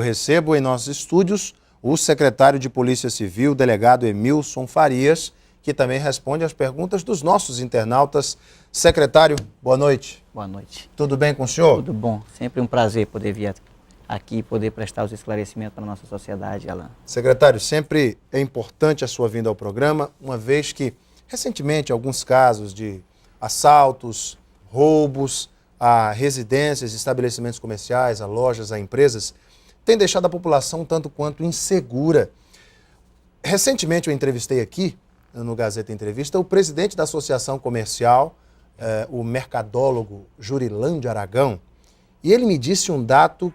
recebo em nossos estúdios o secretário de Polícia Civil, delegado Emilson Farias, que também responde às perguntas dos nossos internautas. Secretário, boa noite. Boa noite. Tudo bem com o senhor? Tudo bom. Sempre um prazer poder vir aqui e poder prestar os esclarecimentos para a nossa sociedade, Alan. Secretário, sempre é importante a sua vinda ao programa, uma vez que, recentemente, alguns casos de assaltos, roubos a residências, estabelecimentos comerciais, a lojas, a empresas, têm deixado a população tanto quanto insegura. Recentemente eu entrevistei aqui, no Gazeta Entrevista, o presidente da Associação Comercial, o mercadólogo Jurilândio Aragão, e ele me disse um dado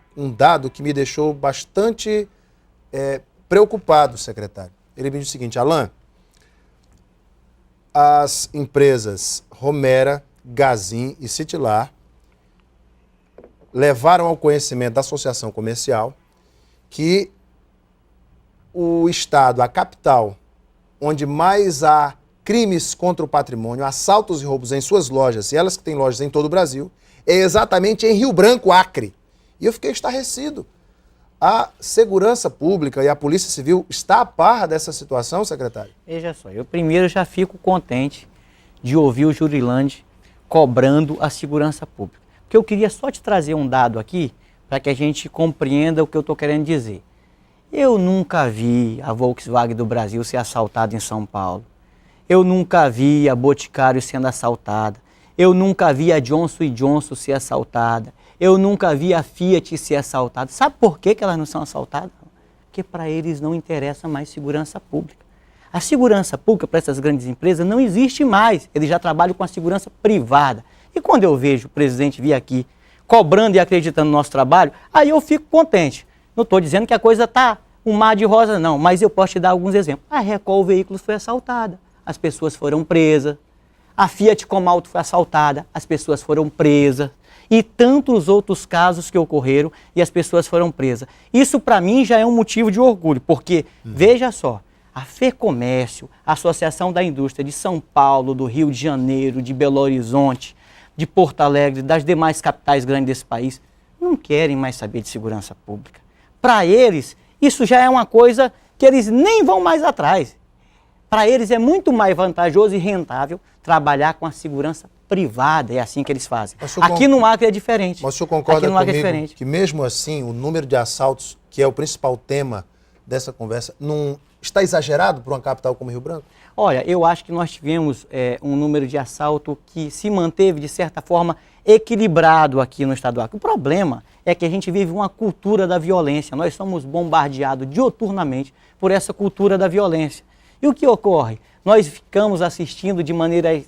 que me deixou bastante preocupado, secretário. Ele me disse o seguinte: Alan, as empresas Romera, Gazin e Citilar levaram ao conhecimento da Associação Comercial que o estado, a capital, onde mais há crimes contra o patrimônio, assaltos e roubos em suas lojas, e elas que têm lojas em todo o Brasil, é exatamente em Rio Branco, Acre. E eu fiquei estarrecido. A segurança pública e a Polícia Civil está a par dessa situação, secretário? Veja só, eu primeiro já fico contente de ouvir o Jurilândio cobrando a segurança pública. Porque eu queria só te trazer um dado aqui para que a gente compreenda o que eu estou querendo dizer. Eu nunca vi a Volkswagen do Brasil ser assaltada em São Paulo. Eu nunca vi a Boticário sendo assaltada. Eu nunca vi a Johnson & Johnson ser assaltada. Eu nunca vi a Fiat ser assaltada. Sabe por que elas não são assaltadas? Porque para eles não interessa mais segurança pública. A segurança pública para essas grandes empresas não existe mais. Eles já trabalham com a segurança privada. E quando eu vejo o presidente vir aqui cobrando e acreditando no nosso trabalho, aí eu fico contente. Não estou dizendo que a coisa está um mar de rosa, não, mas eu posso te dar alguns exemplos. A Recol Veículos foi assaltada, as pessoas foram presas. A Fiat Comalto foi assaltada, as pessoas foram presas. E tantos outros casos que ocorreram e as pessoas foram presas. Isso para mim já é um motivo de orgulho, porque, veja só, a FEComércio, a Associação da Indústria de São Paulo, do Rio de Janeiro, de Belo Horizonte, de Porto Alegre, das demais capitais grandes desse país, não querem mais saber de segurança pública. Para eles, isso já é uma coisa que eles nem vão mais atrás. Para eles é muito mais vantajoso e rentável trabalhar com a segurança privada, é assim que eles fazem. Aqui no Acre é diferente. Mas o senhor concorda comigo que mesmo assim o número de assaltos, que é o principal tema dessa conversa, não está exagerado para uma capital como Rio Branco? Olha, eu acho que nós tivemos um número de assalto que se manteve, de certa forma, equilibrado aqui no estado do Acre. O problema é que a gente vive uma cultura da violência. Nós somos bombardeados diuturnamente por essa cultura da violência. E o que ocorre? Nós ficamos assistindo de maneira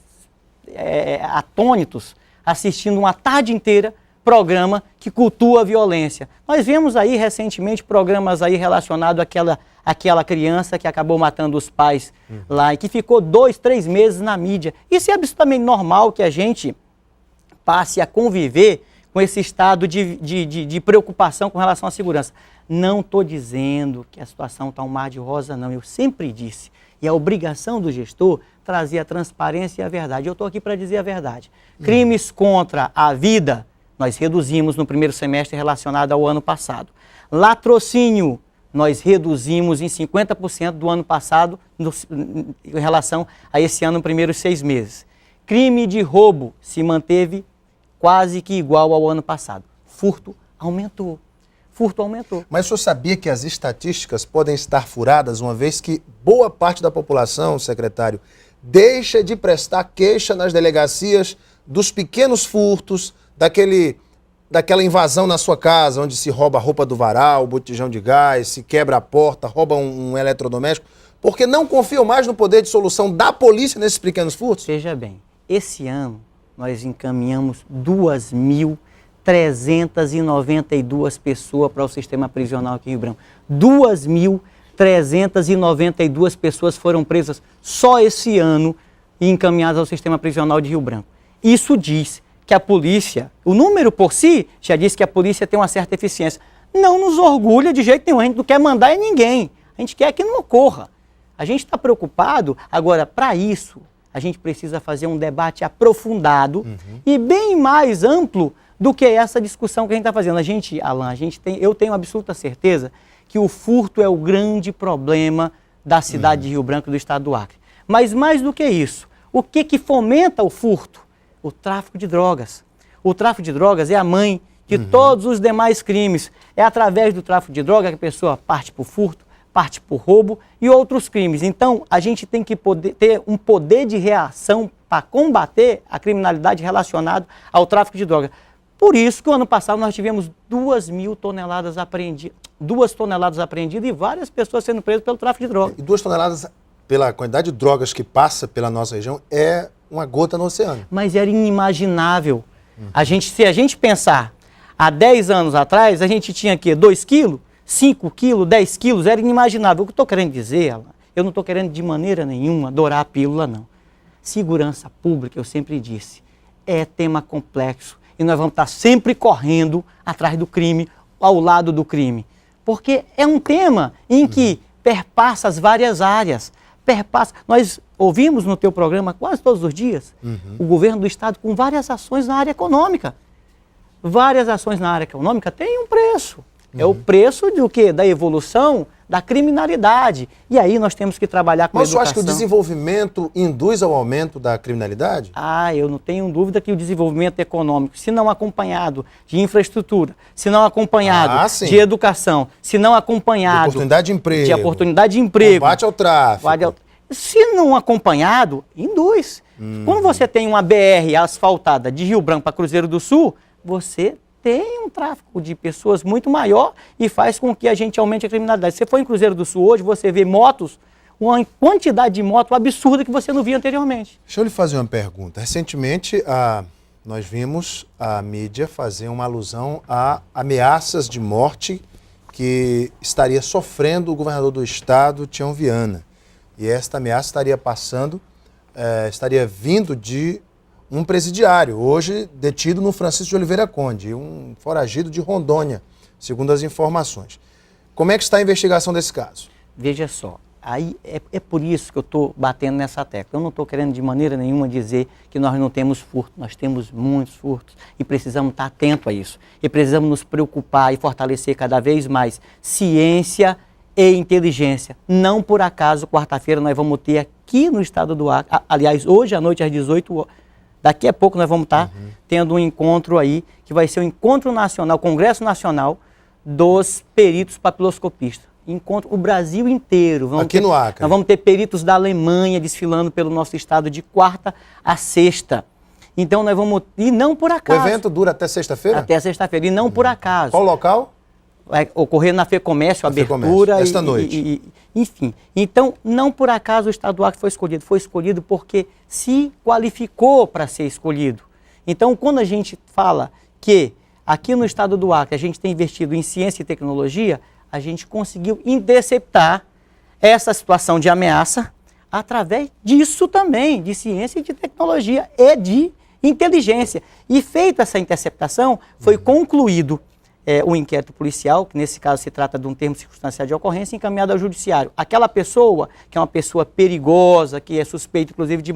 atônitos, assistindo uma tarde inteira programa que cultua a violência. Nós vemos aí recentemente programas aí relacionados àquela criança que acabou matando os pais lá e que ficou 2, 3 meses na mídia. Isso é absolutamente normal que a gente passe a conviver com esse estado de preocupação com relação à segurança. Não estou dizendo que a situação está um mar de rosa, não. Eu sempre disse. E a obrigação do gestor trazer a transparência e a verdade. Eu estou aqui para dizer a verdade. Crimes contra a vida, nós reduzimos no primeiro semestre relacionado ao ano passado. Latrocínio, nós reduzimos em 50% do ano passado em relação a esse ano, nos primeiros 6 meses. Crime de roubo se manteve quase que igual ao ano passado. Furto aumentou. Mas o senhor sabia que as estatísticas podem estar furadas, uma vez que boa parte da população, secretário, deixa de prestar queixa nas delegacias dos pequenos furtos, daquela invasão na sua casa, onde se rouba a roupa do varal, o botijão de gás, se quebra a porta, rouba um eletrodoméstico, porque não confiam mais no poder de solução da polícia nesses pequenos furtos? Veja bem, esse ano nós encaminhamos 2.392 pessoas para o sistema prisional aqui em Rio Branco. 2.392 pessoas foram presas só esse ano e encaminhadas ao sistema prisional de Rio Branco. Isso diz que a polícia, o número por si, já diz que a polícia tem uma certa eficiência. Não nos orgulha de jeito nenhum, a gente não quer mandar em ninguém. A gente quer que não ocorra. A gente está preocupado, agora, para isso, a gente precisa fazer um debate aprofundado e bem mais amplo do que essa discussão que a gente está fazendo. Alan, eu tenho absoluta certeza que o furto é o grande problema da cidade de Rio Branco e do estado do Acre. Mas mais do que isso, o que fomenta o furto? O tráfico de drogas. O tráfico de drogas é a mãe de todos os demais crimes. É através do tráfico de drogas que a pessoa parte para o furto, parte para o roubo e outros crimes. Então, a gente tem que ter um poder de reação para combater a criminalidade relacionada ao tráfico de drogas. Por isso que o ano passado nós tivemos 2.000 toneladas apreendidas, 2 toneladas apreendidas e várias pessoas sendo presas pelo tráfico de drogas. E 2 toneladas, pela quantidade de drogas que passa pela nossa região, é uma gota no oceano. Mas era inimaginável. Se a gente pensar, há 10 anos atrás, a gente tinha aqui 2 quilos, 5 quilos, 10 quilos, era inimaginável. O que eu estou querendo dizer, Alan, eu não estou querendo de maneira nenhuma dourar a pílula, não. Segurança pública, eu sempre disse, é tema complexo. E nós vamos estar sempre correndo atrás do crime, ao lado do crime. Porque é um tema em que perpassa as várias áreas. Nós ouvimos no teu programa quase todos os dias o governo do estado com várias ações na área econômica. Várias ações na área econômica têm um preço. É o preço do quê? Da evolução da criminalidade. E aí nós temos que trabalhar com a educação. Mas você acha que o desenvolvimento induz ao aumento da criminalidade? Eu não tenho dúvida que o desenvolvimento econômico, se não acompanhado de infraestrutura, se não acompanhado de educação, se não acompanhado de oportunidade de emprego, combate ao tráfico. Se não acompanhado, induz. Quando você tem uma BR asfaltada de Rio Branco para Cruzeiro do Sul, você tem um tráfico de pessoas muito maior e faz com que a gente aumente a criminalidade. Se você for em Cruzeiro do Sul hoje, você vê motos, uma quantidade de motos absurda que você não via anteriormente. Deixa eu lhe fazer uma pergunta. Recentemente, nós vimos a mídia fazer uma alusão a ameaças de morte que estaria sofrendo o governador do estado, Tião Viana. E esta ameaça estaria vindo de um presidiário, hoje detido no Francisco de Oliveira Conde, um foragido de Rondônia, segundo as informações. Como é que está a investigação desse caso? Veja só, aí é por isso que eu estou batendo nessa tecla. Eu não estou querendo de maneira nenhuma dizer que nós não temos furto, nós temos muitos furtos e precisamos estar atentos a isso. E precisamos nos preocupar e fortalecer cada vez mais ciência e inteligência. Não por acaso, quarta-feira nós vamos ter aqui no estado do Acre, aliás, hoje à noite às 18 horas, daqui a pouco nós vamos estar tendo um encontro aí, que vai ser o Encontro Nacional, Congresso Nacional dos Peritos Papiloscopistas. Encontro o Brasil inteiro. Aqui no Acre. Nós vamos ter peritos da Alemanha desfilando pelo nosso estado de quarta a sexta. Então nós vamos... E não por acaso. O evento dura até sexta-feira? Até sexta-feira, e não por acaso. Qual local? Vai ocorrer na FEComércio, a abertura. Esta noite. Enfim, então não por acaso o estado do Acre foi escolhido porque se qualificou para ser escolhido. Então quando a gente fala que aqui no estado do Acre a gente tem investido em ciência e tecnologia, a gente conseguiu interceptar essa situação de ameaça através disso também, de ciência e de tecnologia e de inteligência. E feita essa interceptação, foi concluído o inquérito policial, que nesse caso se trata de um termo circunstancial de ocorrência, encaminhado ao judiciário. Aquela pessoa, que é uma pessoa perigosa, que é suspeita inclusive de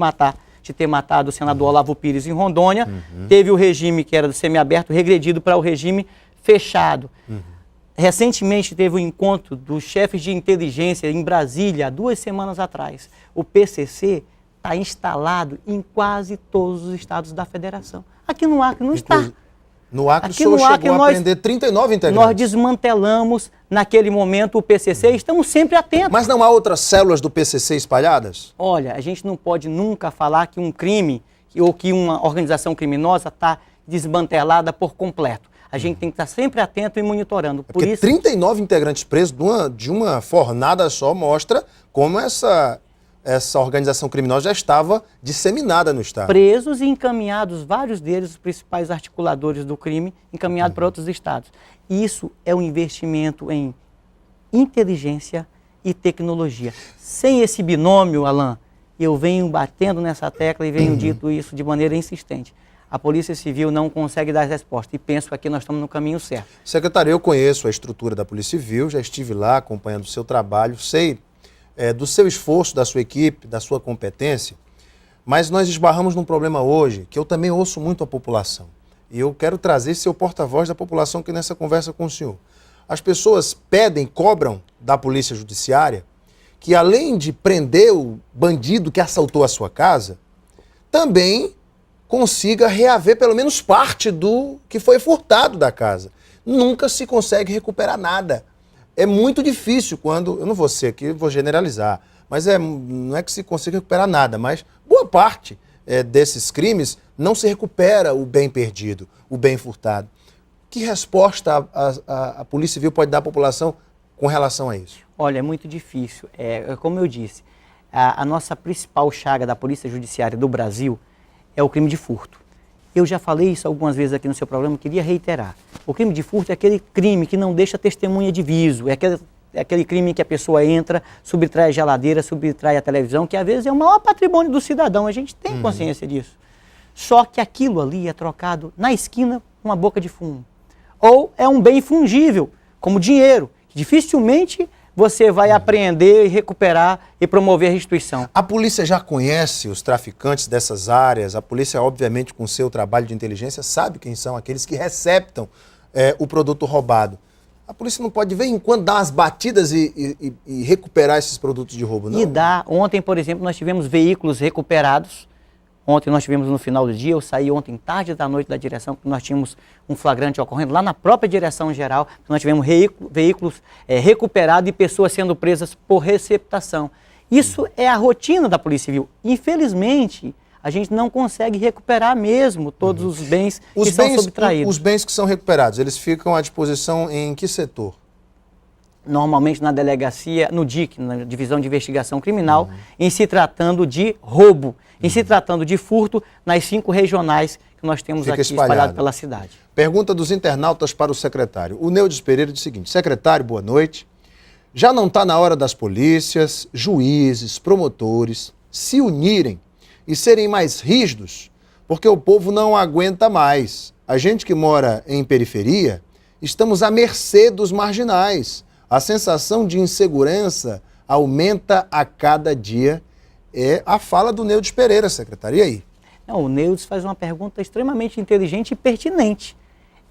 ter matado o senador Olavo Pires em Rondônia, teve o regime que era do semiaberto regredido para o regime fechado. Recentemente teve um encontro dos chefes de inteligência em Brasília, há 2 semanas atrás. O PCC está instalado em quase todos os estados da federação. Aqui no Acre não está. No Acre, o senhor chegou a prender 39 integrantes. Nós desmantelamos, naquele momento, o PCC e estamos sempre atentos. Mas não há outras células do PCC espalhadas? Olha, a gente não pode nunca falar que um crime ou que uma organização criminosa está desmantelada por completo. A gente tem que estar sempre atento e monitorando. Porque 39 integrantes presos de uma fornada só mostra como essa organização criminosa já estava disseminada no estado. Presos e encaminhados, vários deles, os principais articuladores do crime, encaminhados para outros estados. Isso é um investimento em inteligência e tecnologia. Sem esse binômio, Alan, eu venho batendo nessa tecla e venho dito isso de maneira insistente. A Polícia Civil não consegue dar resposta e penso que aqui nós estamos no caminho certo. Secretário, eu conheço a estrutura da Polícia Civil, já estive lá acompanhando o seu trabalho, sei do seu esforço, da sua equipe, da sua competência, mas nós esbarramos num problema hoje, que eu também ouço muito a população. e eu quero trazer ser o porta-voz da população aqui nessa conversa com o senhor. As pessoas pedem, cobram da polícia judiciária que, além de prender o bandido que assaltou a sua casa, também consiga reaver pelo menos parte do que foi furtado da casa. Nunca se consegue recuperar nada. É muito difícil quando, eu não vou ser aqui, vou generalizar, mas não é que se consiga recuperar nada, mas boa parte desses crimes não se recupera o bem perdido, o bem furtado. Que resposta a Polícia Civil pode dar à população com relação a isso? Olha, é muito difícil. Como eu disse, a nossa principal chaga da Polícia Judiciária do Brasil é o crime de furto. Eu já falei isso algumas vezes aqui no seu programa, queria reiterar. O crime de furto é aquele crime que não deixa testemunha de viso, é aquele crime que a pessoa entra, subtrai a geladeira, subtrai a televisão, que às vezes é o maior patrimônio do cidadão, a gente tem consciência disso. Só que aquilo ali é trocado na esquina com uma boca de fumo. Ou é um bem fungível, como dinheiro, que dificilmente você vai apreender e recuperar e promover a restituição. A polícia já conhece os traficantes dessas áreas? A polícia, obviamente, com seu trabalho de inteligência, sabe quem são aqueles que receptam o produto roubado. A polícia não pode, de vez em quando, dar umas batidas e recuperar esses produtos de roubo, não? E dá. Ontem, por exemplo, nós tivemos veículos recuperados. Ontem nós tivemos no final do dia, eu saí ontem tarde da noite da direção, porque nós tínhamos um flagrante ocorrendo lá na própria direção geral, nós tivemos veículos recuperados e pessoas sendo presas por receptação. Isso é a rotina da Polícia Civil. Infelizmente, a gente não consegue recuperar mesmo todos os bens que são subtraídos. Os bens que são recuperados, eles ficam à disposição em que setor? Normalmente na delegacia, no DIC, na Divisão de Investigação Criminal, em se tratando de roubo, em se tratando de furto, nas 5 regionais que nós temos aqui espalhadas pela cidade. Pergunta dos internautas para o secretário. O Neudes Pereira diz o seguinte: secretário, boa noite. Já não está na hora das polícias, juízes, promotores se unirem e serem mais rígidos, porque o povo não aguenta mais. A gente que mora em periferia, estamos à mercê dos marginais. A sensação de insegurança aumenta a cada dia. É a fala do Neudes Pereira, secretário. E aí? Não, o Neudes faz uma pergunta extremamente inteligente e pertinente.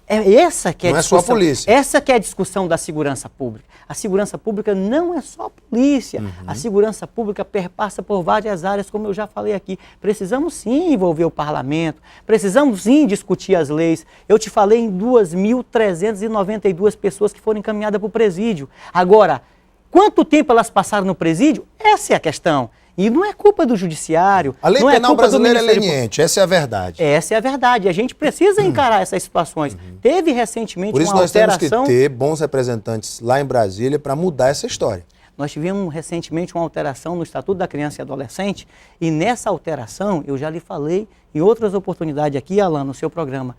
Essa que é não é só a polícia. Essa que é a discussão da segurança pública. A segurança pública não é só a polícia. A segurança pública perpassa por várias áreas, como eu já falei aqui. Precisamos sim envolver o parlamento, precisamos sim discutir as leis. Eu te falei em 2.392 pessoas que foram encaminhadas para o presídio. Agora, quanto tempo elas passaram no presídio? Essa é a questão. E não é culpa do judiciário. A lei penal brasileira é leniente, essa é a verdade. Essa é a verdade. A gente precisa encarar essas situações. Teve recentemente uma alteração... Por isso nós temos que ter bons representantes lá em Brasília para mudar essa história. Nós tivemos recentemente uma alteração no Estatuto da Criança e Adolescente, e nessa alteração, eu já lhe falei em outras oportunidades aqui, Alan, no seu programa,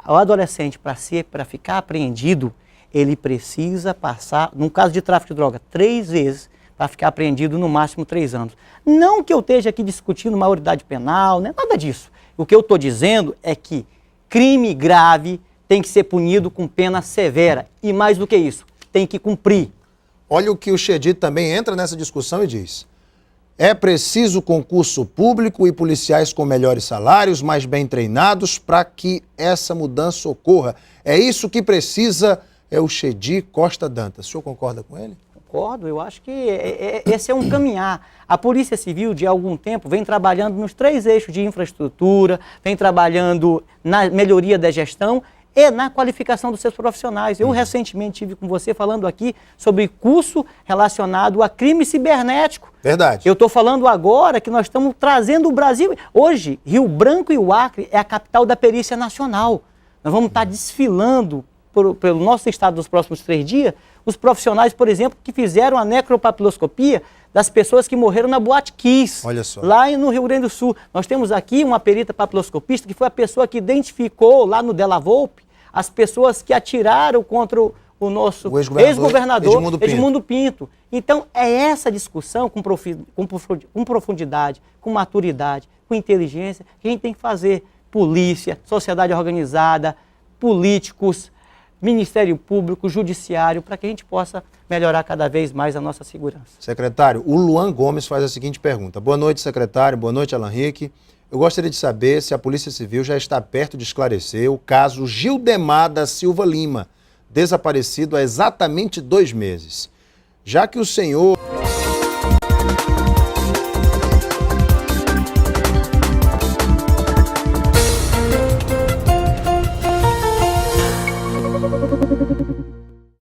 o adolescente, para ficar apreendido, ele precisa passar, no caso de tráfico de droga, 3 vezes, para ficar apreendido no máximo 3 anos. Não que eu esteja aqui discutindo maioridade penal, né? Nada disso. O que eu estou dizendo é que crime grave tem que ser punido com pena severa. E mais do que isso, tem que cumprir. Olha o que o Chedid também entra nessa discussão e diz: é preciso concurso público e policiais com melhores salários, mais bem treinados, para que essa mudança ocorra. É isso que precisa, é o Chedid Costa Dantas. O senhor concorda com ele? Concordo, eu acho que esse é um caminhar. A Polícia Civil, de algum tempo, vem trabalhando nos 3 eixos de infraestrutura, vem trabalhando na melhoria da gestão e na qualificação dos seus profissionais. Eu recentemente estive com você falando aqui sobre curso relacionado a crime cibernético. Verdade. Eu estou falando agora que nós estamos trazendo o Brasil... Hoje, Rio Branco e o Acre é a capital da perícia nacional. Nós vamos estar desfilando pelo nosso estado nos próximos 3 dias, os profissionais, por exemplo, que fizeram a necropapiloscopia das pessoas que morreram na Boate Kiss, olha só, lá no Rio Grande do Sul. Nós temos aqui uma perita papiloscopista que foi a pessoa que identificou lá no Della Volpe as pessoas que atiraram contra o nosso ex-governador Edmundo Pinto. Então, é essa discussão com profundidade, com maturidade, com inteligência, que a gente tem que fazer. Polícia, sociedade organizada, políticos, Ministério Público, Judiciário, para que a gente possa melhorar cada vez mais a nossa segurança. Secretário, o Luan Gomes faz a seguinte pergunta. Boa noite, secretário. Boa noite, Alan Henrique. eu gostaria de saber se a Polícia Civil já está perto de esclarecer o caso Gildemar da Silva Lima, desaparecido há exatamente 2 meses. Já que o senhor